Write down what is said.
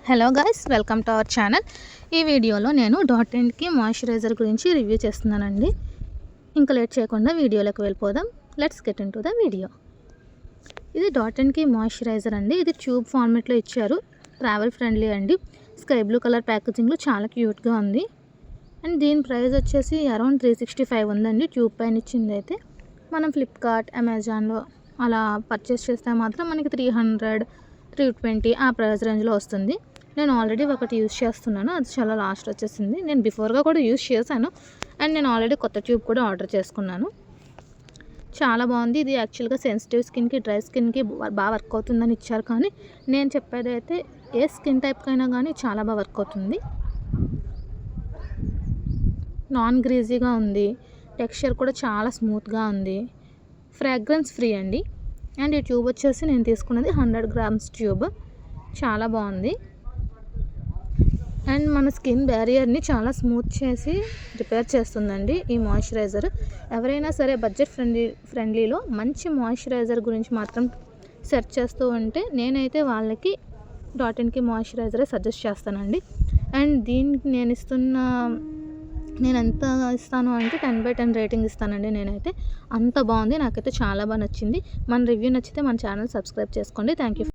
Hello guys, welcome to our channel. ఈ వీడియోలో నేను డాట్ అండ్కి మాయిశ్చరైజర్ గురించి రివ్యూ చేస్తున్నానండి. ఇంకా లేట్ చేయకుండా వీడియోలోకి వెళ్ళిపోదాం. Let's get in to the video. ఇది డాట్ అండ్కి మాయిశ్చరైజర్ అండి. ఇది ట్యూబ్ ఫార్మేట్లో ఇచ్చారు. ట్రావెల్ ఫ్రెండ్లీ అండి. స్కై బ్లూ కలర్ ప్యాకేజింగ్లో చాలా క్యూట్గా ఉంది. అండ్ దీని ప్రైస్ వచ్చేసి అరౌండ్ 365 ఉందండి. ట్యూబ్ పైన ఇచ్చింది అయితే మనం ఫ్లిప్కార్ట్, అమెజాన్లో అలా పర్చేస్ చేస్తే మాత్రం మనకి 300, 320 ఆ ప్రైస్ రేంజ్లో వస్తుంది. నేను ఆల్రెడీ ఒకటి యూజ్ చేస్తున్నాను. అది చాలా లాస్ట్ వచ్చేసింది. నేను బిఫోర్గా కూడా యూజ్ చేశాను. అండ్ నేను ఆల్రెడీ కొత్త ట్యూబ్ కూడా ఆర్డర్ చేసుకున్నాను. చాలా బాగుంది. ఇది యాక్చువల్గా సెన్సిటివ్ స్కిన్కి, డ్రై స్కిన్కి బాగా వర్క్ అవుతుందని ఇచ్చారు. కానీ నేను చెప్పేది అయితే ఏ స్కిన్ టైప్కైనా కానీ చాలా బాగా వర్క్ అవుతుంది. నాన్ గ్రీజీగా ఉంది. టెక్స్చర్ కూడా చాలా స్మూత్గా ఉంది. ఫ్రాగ్రెన్స్ ఫ్రీ అండి. అండ్ ఈ ట్యూబ్ వచ్చేసి నేను తీసుకున్నది 100 grams ట్యూబ్. చాలా బాగుంది. అండ్ మన స్కిన్ బ్యారియర్ని చాలా స్మూత్ చేసి రిపేర్ చేస్తుందండి ఈ మాయిశ్చరైజర్. ఎవరైనా సరే బడ్జెట్ ఫ్రెండ్లీలో మంచి మాయిశ్చరైజర్ గురించి మాత్రం సెర్చ్ చేస్తూ ఉంటే నేనైతే వాళ్ళకి డాట్ అండ్కి మాయిశ్చరైజరే సజెస్ట్ చేస్తానండి. అండ్ దీనికి నేను ఎంత ఇస్తాను అంటే 10/10 రేటింగ్ ఇస్తానండి. నేనైతే అంత బాగుంది. నాకైతే చాలా బాగా నచ్చింది. మన రివ్యూ నచ్చితే మన ఛానల్ సబ్స్క్రైబ్ చేసుకోండి. Thank you.